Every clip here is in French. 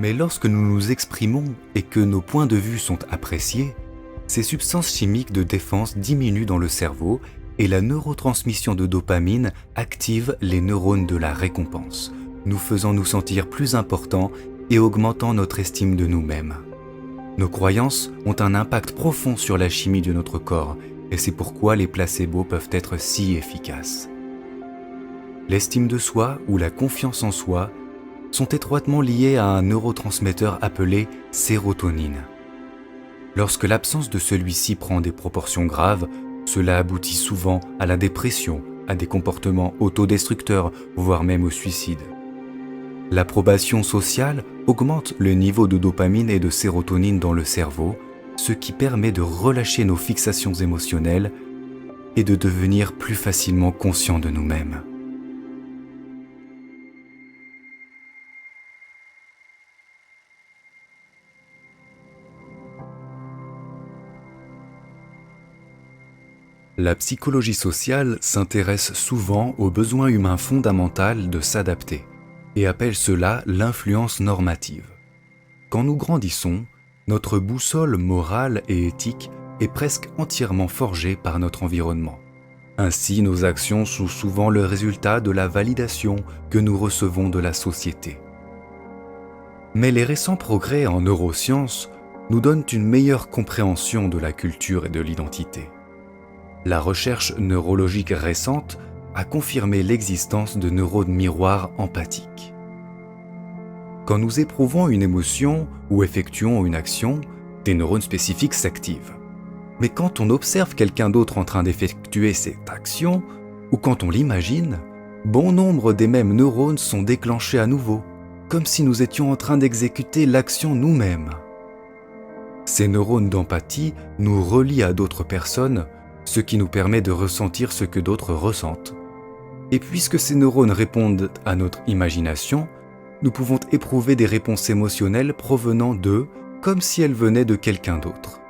Mais lorsque nous nous exprimons et que nos points de vue sont appréciés, ces substances chimiques de défense diminuent dans le cerveau et la neurotransmission de dopamine active les neurones de la récompense, nous faisant nous sentir plus importants et augmentant notre estime de nous-mêmes. Nos croyances ont un impact profond sur la chimie de notre corps et c'est pourquoi les placebos peuvent être si efficaces. L'estime de soi ou la confiance en soi sont étroitement liées à un neurotransmetteur appelé sérotonine. Lorsque l'absence de celui-ci prend des proportions graves, cela aboutit souvent à la dépression, à des comportements autodestructeurs, voire même au suicide. L'approbation sociale augmente le niveau de dopamine et de sérotonine dans le cerveau, ce qui permet de relâcher nos fixations émotionnelles et de devenir plus facilement conscients de nous-mêmes. La psychologie sociale s'intéresse souvent au besoin humain fondamental de s'adapter et appelle cela l'influence normative. Quand nous grandissons, notre boussole morale et éthique est presque entièrement forgée par notre environnement. Ainsi, nos actions sont souvent le résultat de la validation que nous recevons de la société. Mais les récents progrès en neurosciences nous donnent une meilleure compréhension de la culture et de l'identité. La recherche neurologique récente a confirmé l'existence de neurones miroirs empathiques. Quand nous éprouvons une émotion ou effectuons une action, des neurones spécifiques s'activent. Mais quand on observe quelqu'un d'autre en train d'effectuer cette action, ou quand on l'imagine, bon nombre des mêmes neurones sont déclenchés à nouveau, comme si nous étions en train d'exécuter l'action nous-mêmes. Ces neurones d'empathie nous relient à d'autres personnes, ce qui nous permet de ressentir ce que d'autres ressentent. Et puisque ces neurones répondent à notre imagination, nous pouvons éprouver des réponses émotionnelles provenant d'eux comme si elles venaient de quelqu'un d'autre.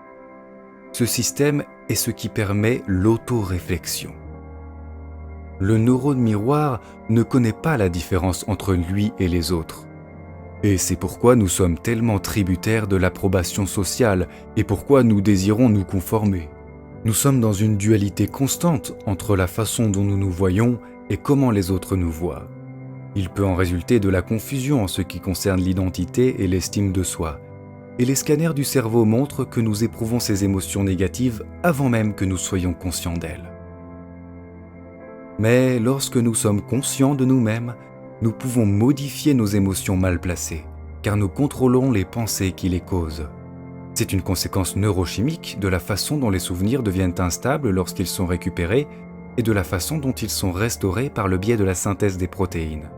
Ce système est ce qui permet l'autoréflexion. Le neurone miroir ne connaît pas la différence entre lui et les autres. Et c'est pourquoi nous sommes tellement tributaires de l'approbation sociale et pourquoi nous désirons nous conformer. Nous sommes dans une dualité constante entre la façon dont nous nous voyons et comment les autres nous voient. Il peut en résulter de la confusion en ce qui concerne l'identité et l'estime de soi. Et les scanners du cerveau montrent que nous éprouvons ces émotions négatives avant même que nous soyons conscients d'elles. Mais lorsque nous sommes conscients de nous-mêmes, nous pouvons modifier nos émotions mal placées, car nous contrôlons les pensées qui les causent. C'est une conséquence neurochimique de la façon dont les souvenirs deviennent instables lorsqu'ils sont récupérés et de la façon dont ils sont restaurés par le biais de la synthèse des protéines.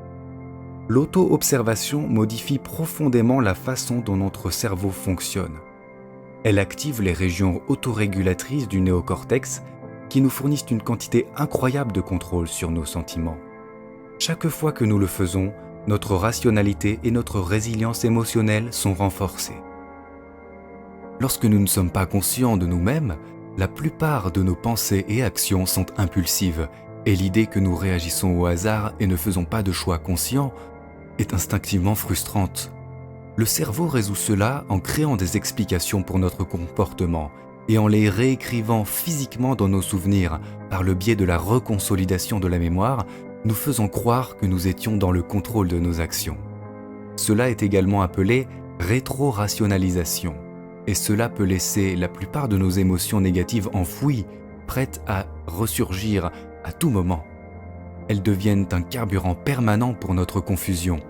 L'auto-observation modifie profondément la façon dont notre cerveau fonctionne. Elle active les régions autorégulatrices du néocortex qui nous fournissent une quantité incroyable de contrôle sur nos sentiments. Chaque fois que nous le faisons, notre rationalité et notre résilience émotionnelle sont renforcées. Lorsque nous ne sommes pas conscients de nous-mêmes, la plupart de nos pensées et actions sont impulsives et l'idée que nous réagissons au hasard et ne faisons pas de choix conscients est instinctivement frustrante. Le cerveau résout cela en créant des explications pour notre comportement et en les réécrivant physiquement dans nos souvenirs par le biais de la reconsolidation de la mémoire, nous faisant croire que nous étions dans le contrôle de nos actions. Cela est également appelé rétro-rationalisation. Et cela peut laisser la plupart de nos émotions négatives enfouies, prêtes à ressurgir à tout moment. Elles deviennent un carburant permanent pour notre confusion,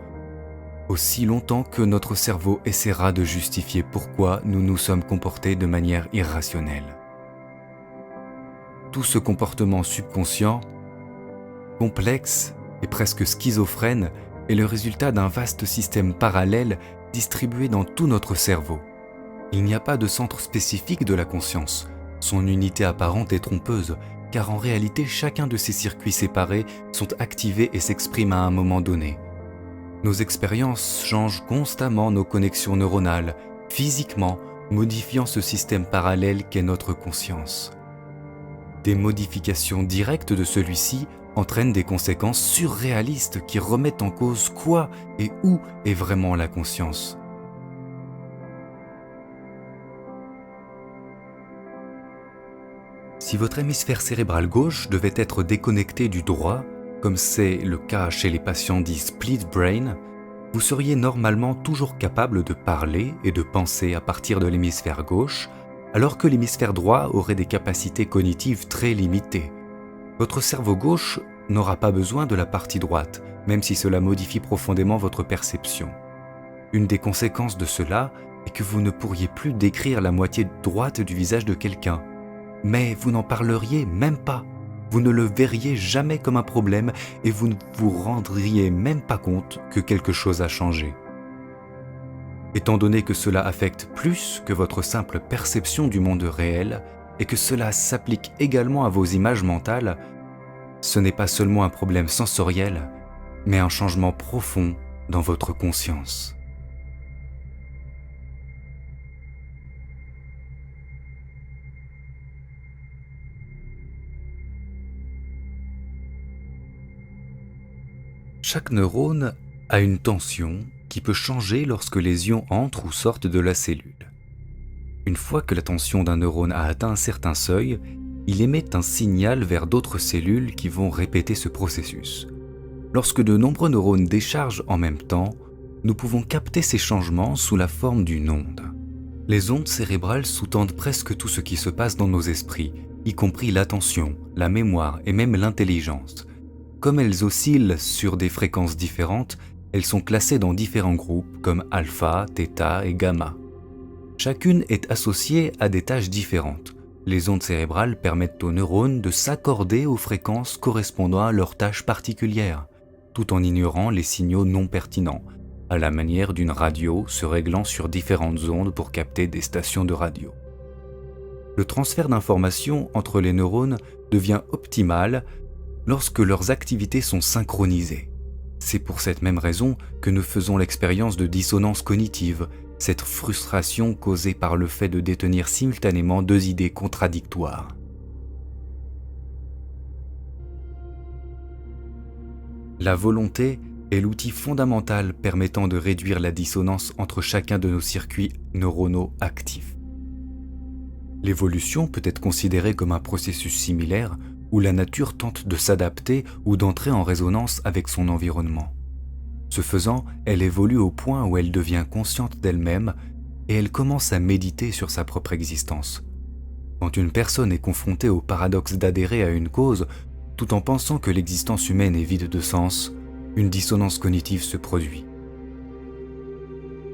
aussi longtemps que notre cerveau essaiera de justifier pourquoi nous nous sommes comportés de manière irrationnelle. Tout ce comportement subconscient, complexe et presque schizophrène, est le résultat d'un vaste système parallèle distribué dans tout notre cerveau. Il n'y a pas de centre spécifique de la conscience. Son unité apparente est trompeuse, car en réalité chacun de ces circuits séparés sont activés et s'expriment à un moment donné. Nos expériences changent constamment nos connexions neuronales, physiquement modifiant ce système parallèle qu'est notre conscience. Des modifications directes de celui-ci entraînent des conséquences surréalistes qui remettent en cause quoi et où est vraiment la conscience. Si votre hémisphère cérébral gauche devait être déconnecté du droit, comme c'est le cas chez les patients dits split brain, vous seriez normalement toujours capable de parler et de penser à partir de l'hémisphère gauche, alors que l'hémisphère droit aurait des capacités cognitives très limitées. Votre cerveau gauche n'aura pas besoin de la partie droite, même si cela modifie profondément votre perception. Une des conséquences de cela est que vous ne pourriez plus décrire la moitié droite du visage de quelqu'un. Mais vous n'en parleriez même pas. Vous ne le verriez jamais comme un problème et vous ne vous rendriez même pas compte que quelque chose a changé. Étant donné que cela affecte plus que votre simple perception du monde réel et que cela s'applique également à vos images mentales, ce n'est pas seulement un problème sensoriel, mais un changement profond dans votre conscience. Chaque neurone a une tension qui peut changer lorsque les ions entrent ou sortent de la cellule. Une fois que la tension d'un neurone a atteint un certain seuil, il émet un signal vers d'autres cellules qui vont répéter ce processus. Lorsque de nombreux neurones déchargent en même temps, nous pouvons capter ces changements sous la forme d'une onde. Les ondes cérébrales sous-tendent presque tout ce qui se passe dans nos esprits, y compris l'attention, la mémoire et même l'intelligence. Comme elles oscillent sur des fréquences différentes, elles sont classées dans différents groupes comme alpha, θ et gamma. Chacune est associée à des tâches différentes. Les ondes cérébrales permettent aux neurones de s'accorder aux fréquences correspondant à leurs tâches particulières, tout en ignorant les signaux non pertinents, à la manière d'une radio se réglant sur différentes ondes pour capter des stations de radio. Le transfert d'informations entre les neurones devient optimal lorsque leurs activités sont synchronisées. C'est pour cette même raison que nous faisons l'expérience de dissonance cognitive, cette frustration causée par le fait de détenir simultanément deux idées contradictoires. La volonté est l'outil fondamental permettant de réduire la dissonance entre chacun de nos circuits neuronaux actifs. L'évolution peut être considérée comme un processus similaire où la nature tente de s'adapter ou d'entrer en résonance avec son environnement. Ce faisant, elle évolue au point où elle devient consciente d'elle-même et elle commence à méditer sur sa propre existence. Quand une personne est confrontée au paradoxe d'adhérer à une cause, tout en pensant que l'existence humaine est vide de sens, une dissonance cognitive se produit.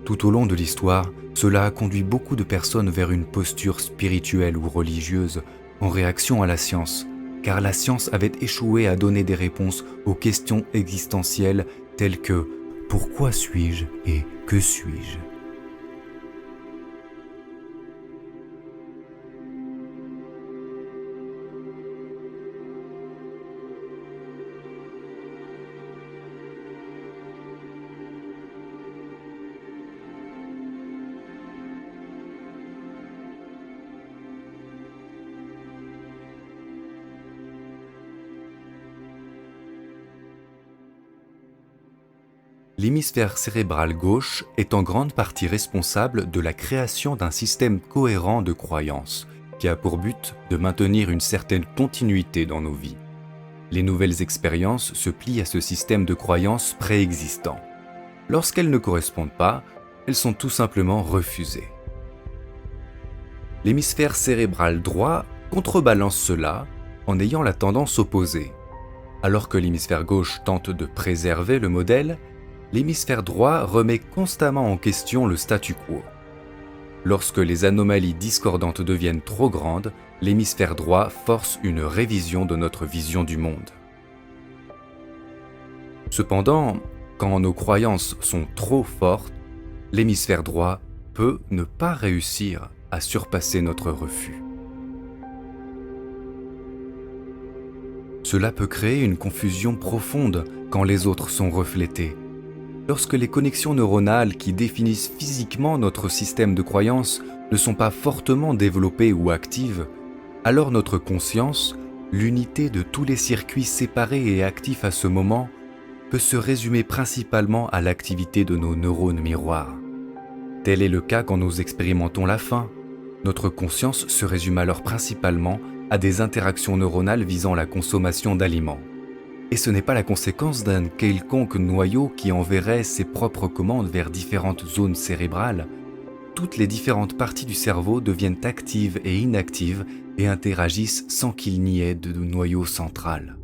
Tout au long de l'histoire, cela a conduit beaucoup de personnes vers une posture spirituelle ou religieuse en réaction à la science, car la science avait échoué à donner des réponses aux questions existentielles telles que « Pourquoi suis-je et que suis-je » ? L'hémisphère cérébral gauche est en grande partie responsable de la création d'un système cohérent de croyances, qui a pour but de maintenir une certaine continuité dans nos vies. Les nouvelles expériences se plient à ce système de croyances préexistant. Lorsqu'elles ne correspondent pas, elles sont tout simplement refusées. L'hémisphère cérébral droit contrebalance cela en ayant la tendance opposée. Alors que l'hémisphère gauche tente de préserver le modèle, l'hémisphère droit remet constamment en question le statu quo. Lorsque les anomalies discordantes deviennent trop grandes, l'hémisphère droit force une révision de notre vision du monde. Cependant, quand nos croyances sont trop fortes, l'hémisphère droit peut ne pas réussir à surpasser notre refus. Cela peut créer une confusion profonde quand les autres sont reflétés. Lorsque les connexions neuronales qui définissent physiquement notre système de croyances ne sont pas fortement développées ou actives, alors notre conscience, l'unité de tous les circuits séparés et actifs à ce moment, peut se résumer principalement à l'activité de nos neurones miroirs. Tel est le cas quand nous expérimentons la faim. Notre conscience se résume alors principalement à des interactions neuronales visant la consommation d'aliments. Et ce n'est pas la conséquence d'un quelconque noyau qui enverrait ses propres commandes vers différentes zones cérébrales. Toutes les différentes parties du cerveau deviennent actives et inactives et interagissent sans qu'il n'y ait de noyau central.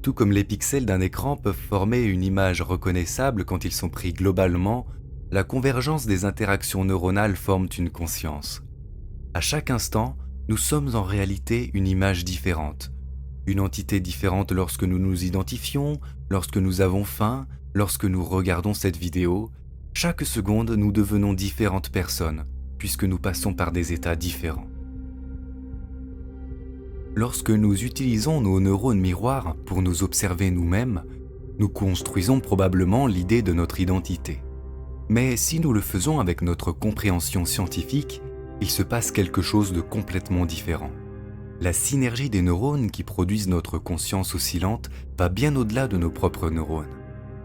Tout comme les pixels d'un écran peuvent former une image reconnaissable quand ils sont pris globalement, la convergence des interactions neuronales forme une conscience. À chaque instant, nous sommes en réalité une image différente. Une entité différente lorsque nous nous identifions, lorsque nous avons faim, lorsque nous regardons cette vidéo. Chaque seconde, nous devenons différentes personnes, puisque nous passons par des états différents. Lorsque nous utilisons nos neurones miroirs pour nous observer nous-mêmes, nous construisons probablement l'idée de notre identité. Mais si nous le faisons avec notre compréhension scientifique, il se passe quelque chose de complètement différent. La synergie des neurones qui produisent notre conscience oscillante va bien au-delà de nos propres neurones.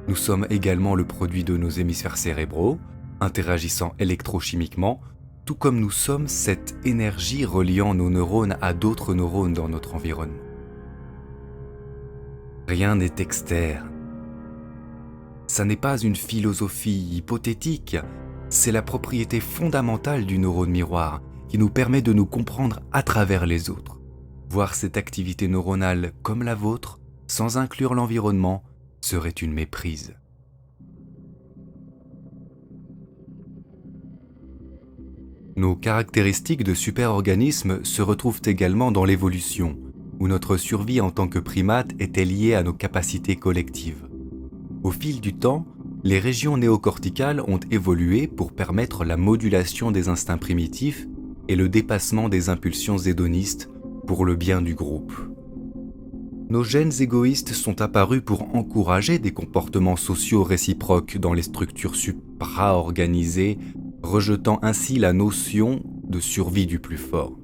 Nous sommes également le produit de nos hémisphères cérébraux, interagissant électrochimiquement, tout comme nous sommes cette énergie reliant nos neurones à d'autres neurones dans notre environnement. Rien n'est externe. Ça n'est pas une philosophie hypothétique, c'est la propriété fondamentale du neurone miroir qui nous permet de nous comprendre à travers les autres. Voir cette activité neuronale comme la vôtre, sans inclure l'environnement, serait une méprise. Nos caractéristiques de super-organismes se retrouvent également dans l'évolution, où notre survie en tant que primate était liée à nos capacités collectives. Au fil du temps, les régions néocorticales ont évolué pour permettre la modulation des instincts primitifs et le dépassement des impulsions hédonistes pour le bien du groupe. Nos gènes égoïstes sont apparus pour encourager des comportements sociaux réciproques dans les structures supra-organisées, rejetant ainsi la notion de survie du plus fort.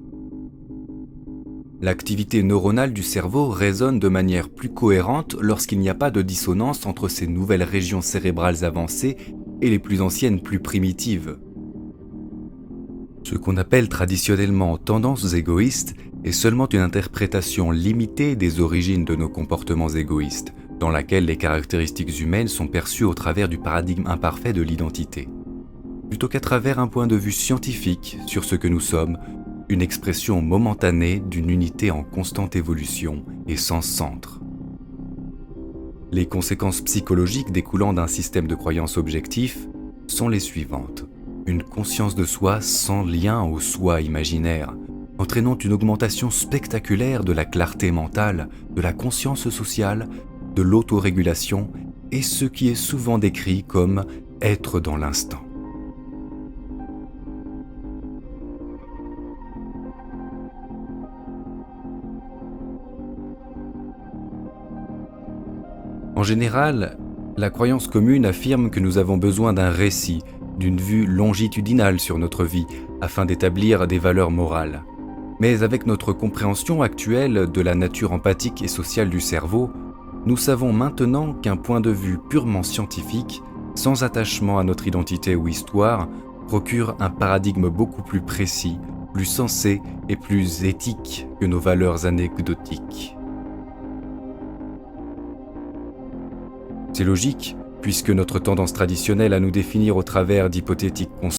L'activité neuronale du cerveau résonne de manière plus cohérente lorsqu'il n'y a pas de dissonance entre ces nouvelles régions cérébrales avancées et les plus anciennes plus primitives. Ce qu'on appelle traditionnellement tendances égoïstes est seulement une interprétation limitée des origines de nos comportements égoïstes, dans laquelle les caractéristiques humaines sont perçues au travers du paradigme imparfait de l'identité, plutôt qu'à travers un point de vue scientifique sur ce que nous sommes, une expression momentanée d'une unité en constante évolution et sans centre. Les conséquences psychologiques découlant d'un système de croyances objectif sont les suivantes. Une conscience de soi sans lien au soi imaginaire, entraînant une augmentation spectaculaire de la clarté mentale, de la conscience sociale, de l'autorégulation et ce qui est souvent décrit comme être dans l'instant. En général, la croyance commune affirme que nous avons besoin d'un récit, d'une vue longitudinale sur notre vie, afin d'établir des valeurs morales. Mais avec notre compréhension actuelle de la nature empathique et sociale du cerveau, nous savons maintenant qu'un point de vue purement scientifique, sans attachement à notre identité ou histoire, procure un paradigme beaucoup plus précis, plus sensé et plus éthique que nos valeurs anecdotiques. C'est logique, puisque notre tendance traditionnelle à nous définir au travers d'hypothétiques concepts